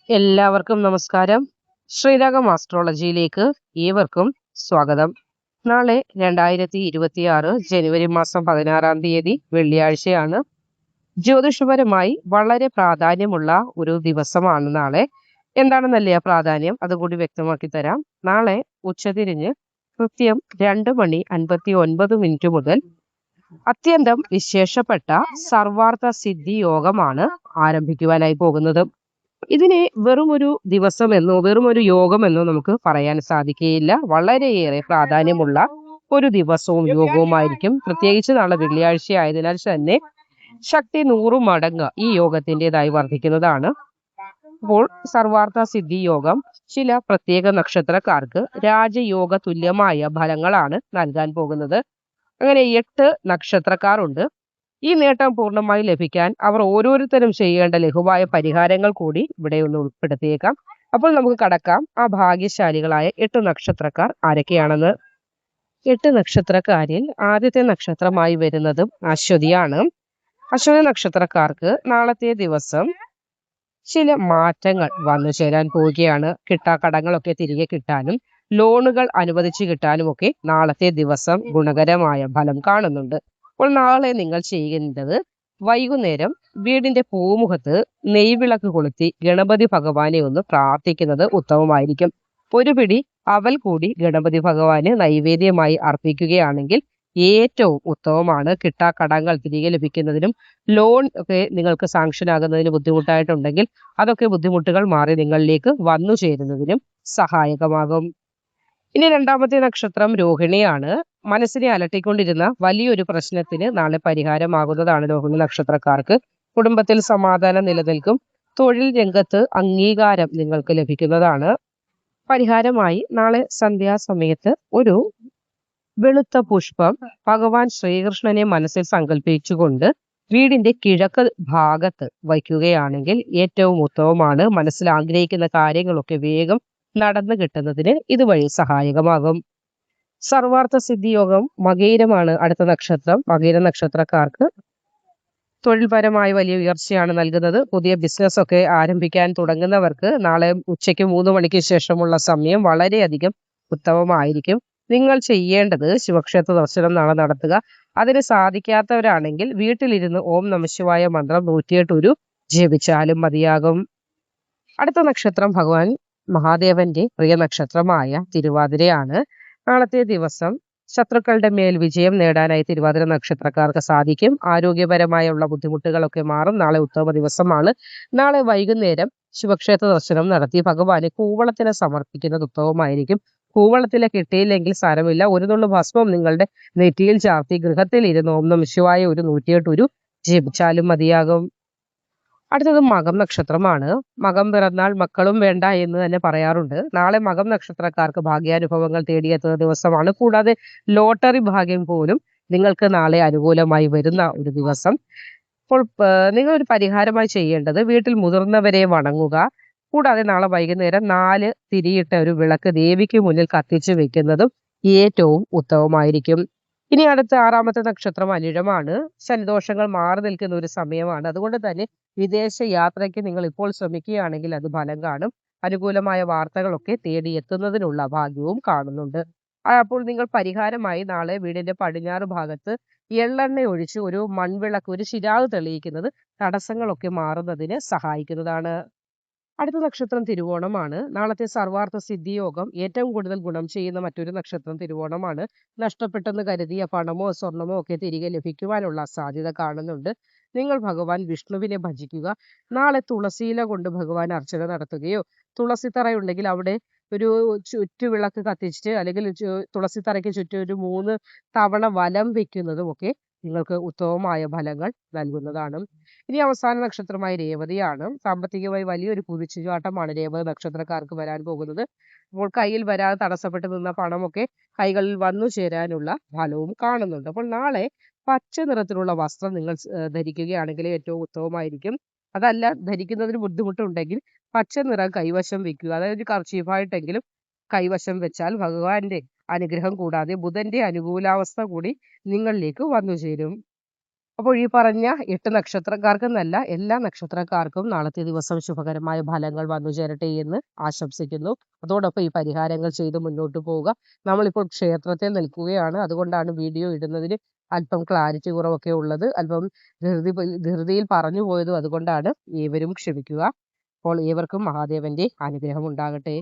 എല്ലാവർക്കും നമസ്കാരം. ശ്രീരാഗം ആസ്ട്രോളജിയിലേക്ക് ഏവർക്കും സ്വാഗതം. നാളെ 2026 ജനുവരി മാസം 16 തീയതി വെള്ളിയാഴ്ചയാണ്. ജ്യോതിഷപരമായി വളരെ പ്രാധാന്യമുള്ള ഒരു ദിവസമാണ് നാളെ. എന്താണെന്നല്ലേ ആ പ്രാധാന്യം, അതുകൂടി വ്യക്തമാക്കി തരാം. നാളെ ഉച്ചതിരിഞ്ഞ് കൃത്യം 2:59 മുതൽ അത്യന്തം വിശേഷപ്പെട്ട സർവാർത്ഥ സിദ്ധി യോഗമാണ് ആരംഭിക്കുവാനായി പോകുന്നത്. ഇതിനെ വെറും ഒരു ദിവസമെന്നോ വെറും ഒരു യോഗമെന്നോ നമുക്ക് പറയാൻ സാധിക്കുകയില്ല. വളരെയേറെ പ്രാധാന്യമുള്ള ഒരു ദിവസവും യോഗവുമായിരിക്കും. പ്രത്യേകിച്ച് നാളെ വെള്ളിയാഴ്ച ആയതിനാൽ തന്നെ ശക്തി 100 മടങ്ങ് ഈ യോഗത്തിൻ്റെതായി വർദ്ധിക്കുന്നതാണ്. അപ്പോൾ സർവാർത്ഥ സിദ്ധി യോഗം ചില പ്രത്യേക നക്ഷത്രക്കാർക്ക് രാജയോഗ തുല്യമായ ഫലങ്ങളാണ് നൽകാൻ പോകുന്നത്. അങ്ങനെ 8 നക്ഷത്രക്കാരുണ്ട്. ഈ നേട്ടം പൂർണ്ണമായി ലഭിക്കാൻ അവർ ഓരോരുത്തരും ചെയ്യേണ്ട ലഘുവായ പരിഹാരങ്ങൾ കൂടി ഇവിടെ ഒന്ന് ഉൾപ്പെടുത്തിയേക്കാം. അപ്പോൾ നമുക്ക് കടക്കാം ആ ഭാഗ്യശാലികളായ 8 നക്ഷത്രക്കാർ ആരൊക്കെയാണെന്ന്. 8 നക്ഷത്രക്കാരിൽ ആദ്യത്തെ നക്ഷത്രമായി വരുന്നതും അശ്വതിയാണ്. അശ്വതി നക്ഷത്രക്കാർക്ക് നാളത്തെ ദിവസം ചില മാറ്റങ്ങൾ വന്നു ചേരാൻ പോവുകയാണ്. കിട്ടാക്കടങ്ങളൊക്കെ തിരികെ കിട്ടാനും ലോണുകൾ അനുവദിച്ചു കിട്ടാനും ഒക്കെ നാളത്തെ ദിവസം ഗുണകരമായ ഫലം കാണുന്നുണ്ട്. അപ്പോൾ നാളെ നിങ്ങൾ ചെയ്യേണ്ടത് വൈകുന്നേരം വീടിന്റെ പൂമുഖത്ത് നെയ്വിളക്ക് കൊളുത്തി ഗണപതി ഭഗവാനെ ഒന്ന് പ്രാർത്ഥിക്കുന്നത് ഉത്തമമായിരിക്കും. ഒരു പിടി അവൽ കൂടി ഗണപതി ഭഗവാന് നൈവേദ്യമായി അർപ്പിക്കുകയാണെങ്കിൽ ഏറ്റവും ഉത്തമമാണ്. കിട്ടാക്കടങ്ങൾ തിരികെ ലഭിക്കുന്നതിനും ലോൺ ഒക്കെ നിങ്ങൾക്ക് സാങ്ഷൻ ആകുന്നതിന് ബുദ്ധിമുട്ടായിട്ടുണ്ടെങ്കിൽ അതൊക്കെ ബുദ്ധിമുട്ടുകൾ മാറി നിങ്ങളിലേക്ക് വന്നു ചേരുന്നതിനും സഹായകമാകും. ഇനി രണ്ടാമത്തെ നക്ഷത്രം രോഹിണിയാണ്. മനസ്സിനെ അലട്ടിക്കൊണ്ടിരുന്ന വലിയൊരു പ്രശ്നത്തിന് നാളെ പരിഹാരമാകുന്നതാണ് രോഹിണി നക്ഷത്രക്കാർക്ക്. കുടുംബത്തിൽ സമാധാനം നിലനിൽക്കും. തൊഴിൽ രംഗത്ത് അംഗീകാരം നിങ്ങൾക്ക് ലഭിക്കുന്നതാണ്. പരിഹാരമായി നാളെ സന്ധ്യാസമയത്ത് ഒരു വെളുത്ത പുഷ്പം ഭഗവാൻ ശ്രീകൃഷ്ണനെ മനസ്സിൽ സങ്കല്പിച്ചുകൊണ്ട് വീടിന്റെ കിഴക്ക് ഭാഗത്ത് വയ്ക്കുകയാണെങ്കിൽ ഏറ്റവും ഉത്തമമാണ്. മനസ്സിൽ ആഗ്രഹിക്കുന്ന കാര്യങ്ങളൊക്കെ വേഗം നടന്നു കിട്ടുന്നതിന് ഇതുവഴി സഹായകമാകും. സർവാർത്ഥ സിദ്ധി യോഗം മകയിരമാണ് അടുത്ത നക്ഷത്രം. മകയിര നക്ഷത്രക്കാർക്ക് തൊഴിൽപരമായ വലിയ ഉയർച്ചയാണ് നൽകുന്നത്. പുതിയ ബിസിനസ് ഒക്കെ ആരംഭിക്കാൻ തുടങ്ങുന്നവർക്ക് നാളെ ഉച്ചയ്ക്ക് 3 മണിക്ക് ശേഷമുള്ള സമയം വളരെയധികം ഉത്തമമായിരിക്കും. നിങ്ങൾ ചെയ്യേണ്ടത് ശിവക്ഷേത്ര ദർശനം നാളെ നടത്തുക. അതിന് സാധിക്കാത്തവരാണെങ്കിൽ വീട്ടിലിരുന്ന് ഓം നമഃശിവായ മന്ത്രം 108 ജപിച്ചാലും മതിയാകും. അടുത്ത നക്ഷത്രം ഭഗവാൻ മഹാദേവന്റെ പ്രിയ നക്ഷത്രമായ തിരുവാതിരയാണ്. നാളത്തെ ദിവസം ശത്രുക്കളുടെ മേൽ വിജയം നേടാനായി തിരുവാതിര നക്ഷത്രക്കാർക്ക് സാധിക്കും. ആരോഗ്യപരമായുള്ള ബുദ്ധിമുട്ടുകളൊക്കെ മാറും. നാളെ ഉത്തമ ദിവസമാണ്. നാളെ വൈകുന്നേരം ശിവക്ഷേത്ര ദർശനം നടത്തി ഭഗവാന് കൂവളത്തിന് സമർപ്പിക്കുന്നത് ഉത്തമമായിരിക്കും. കൂവളത്തിലെ കിട്ടിയില്ലെങ്കിൽ സാരമില്ല, ഒരു നുള്ളു ഭസ്മം നിങ്ങളുടെ നെറ്റിയിൽ ചാർത്തി ഗൃഹത്തിൽ ഇരുന്ന് ഓം നമഃശിവായ 108 ജപിച്ചാലും മതിയാകും. അടുത്തത് മകം നക്ഷത്രമാണ്. മകം പിറന്നാൽ മക്കളും വേണ്ട എന്ന് തന്നെ പറയാറുണ്ട്. നാളെ മകം നക്ഷത്രക്കാർക്ക് ഭാഗ്യാനുഭവങ്ങൾ തേടിയെത്തുന്ന ദിവസമാണ്. കൂടാതെ ലോട്ടറി ഭാഗ്യം പോലും നിങ്ങൾക്ക് നാളെ അനുകൂലമായി വരുന്ന ഒരു ദിവസം. അപ്പോൾ നിങ്ങൾ ഒരു പരിഹാരമായി ചെയ്യേണ്ടത് വീട്ടിൽ മുതിർന്നവരെ വണങ്ങുക. കൂടാതെ നാളെ വൈകുന്നേരം 4 തിരിയിട്ട ഒരു വിളക്ക് ദേവിക്ക് മുന്നിൽ കത്തിച്ചു വെക്കുന്നതും ഏറ്റവും ഉത്തമമായിരിക്കും. ഇനി അടുത്ത 6ാമത്തെ നക്ഷത്രം അനിഴമാണ്. ശനിദോഷങ്ങൾ മാറി നിൽക്കുന്ന ഒരു സമയമാണ്. അതുകൊണ്ട് തന്നെ വിദേശ യാത്രയ്ക്ക് നിങ്ങൾ ഇപ്പോൾ ശ്രമിക്കുകയാണെങ്കിൽ അത് ഫലം കാണും. അനുകൂലമായ വാർത്തകളൊക്കെ തേടിയെത്തുന്നതിനുള്ള ഭാഗ്യവും കാണുന്നുണ്ട്. അപ്പോൾ നിങ്ങൾ പരിഹാരമായി നാളെ വീടിന്റെ പടിഞ്ഞാറ് ഭാഗത്ത് എള്ളെണ്ണ ഒഴിച്ച് ഒരു മൺവിളക്ക്, ഒരു ചിരാത് തെളിയിക്കുന്നത് തടസ്സങ്ങളൊക്കെ മാറുന്നതിന് സഹായിക്കുന്നതാണ്. അടുത്ത നക്ഷത്രം തിരുവോണമാണ്. നാളത്തെ സർവാർത്ഥ സിദ്ധി യോഗം ഏറ്റവും കൂടുതൽ ഗുണം ചെയ്യുന്ന മറ്റൊരു നക്ഷത്രം തിരുവോണമാണ്. നഷ്ടപ്പെട്ടെന്ന് കരുതിയ പണമോ സ്വർണമോ ഒക്കെ തിരികെ ലഭിക്കുവാനുള്ള സാധ്യത കാണുന്നുണ്ട്. നിങ്ങൾ ഭഗവാൻ വിഷ്ണുവിനെ ഭജിക്കുക. നാളെ തുളസിയില കൊണ്ട് ഭഗവാൻ അർച്ചന നടത്തുകയോ, തുളസിത്തറയുണ്ടെങ്കിൽ അവിടെ ഒരു ചുറ്റുവിളക്ക് കത്തിച്ചിട്ട് അല്ലെങ്കിൽ തുളസിത്തറയ്ക്ക് ചുറ്റും ഒരു 3 തവണ വലം വെക്കുന്നതും ഒക്കെ നിങ്ങൾക്ക് ഉത്തമമായ ഫലങ്ങൾ നൽകുന്നതാണ്. ഇനി അവസാന നക്ഷത്രമായ രേവതിയാണ്. സാമ്പത്തികമായി വലിയൊരു കുതിച്ചുചാട്ടമാണ് രേവതി നക്ഷത്രക്കാർക്ക് വരാൻ പോകുന്നത്. അപ്പോൾ കയ്യിൽ വരാതെ തടസ്സപ്പെട്ട് നിന്ന പണമൊക്കെ കൈകളിൽ വന്നു ചേരാനുള്ള ഫലവും കാണുന്നുണ്ട്. അപ്പോൾ നാളെ പച്ച നിറത്തിലുള്ള വസ്ത്രം നിങ്ങൾ ധരിക്കുകയാണെങ്കിൽ ഏറ്റവും ഉത്തമമായിരിക്കും. അതല്ല, ധരിക്കുന്നതിന് ബുദ്ധിമുട്ടുണ്ടെങ്കിൽ പച്ച നിറം കൈവശം വെക്കുക. അതായത് ഒരു കർച്ചീഫായിട്ടെങ്കിലും കൈവശം വെച്ചാൽ ഭഗവാന്റെ അനുഗ്രഹം കൂടാതെ ബുധന്റെ അനുകൂലാവസ്ഥ കൂടി നിങ്ങളിലേക്ക് വന്നു ചേരും. അപ്പോൾ ഈ പറഞ്ഞ 8 നക്ഷത്രക്കാർക്കെന്നല്ല എല്ലാ നക്ഷത്രക്കാർക്കും നാളത്തെ ദിവസം ശുഭകരമായ ഫലങ്ങൾ വന്നു ചേരട്ടെ എന്ന് ആശംസിക്കുന്നു. അതോടൊപ്പം ഈ പരിഹാരങ്ങൾ ചെയ്ത് മുന്നോട്ട് പോവുക. നമ്മളിപ്പോൾ ക്ഷേത്രത്തിൽ നിൽക്കുകയാണ്. അതുകൊണ്ടാണ് വീഡിയോ ഇടുന്നതിന് അല്പം ക്ലാരിറ്റി കുറവൊക്കെ ഉള്ളത്. അല്പം ധൃതിയിൽ പറഞ്ഞു പോയതും അതുകൊണ്ടാണ്. ഏവരും ക്ഷമിക്കുക. അപ്പോൾ ഏവർക്കും മഹാദേവന്റെ അനുഗ്രഹം ഉണ്ടാകട്ടെ.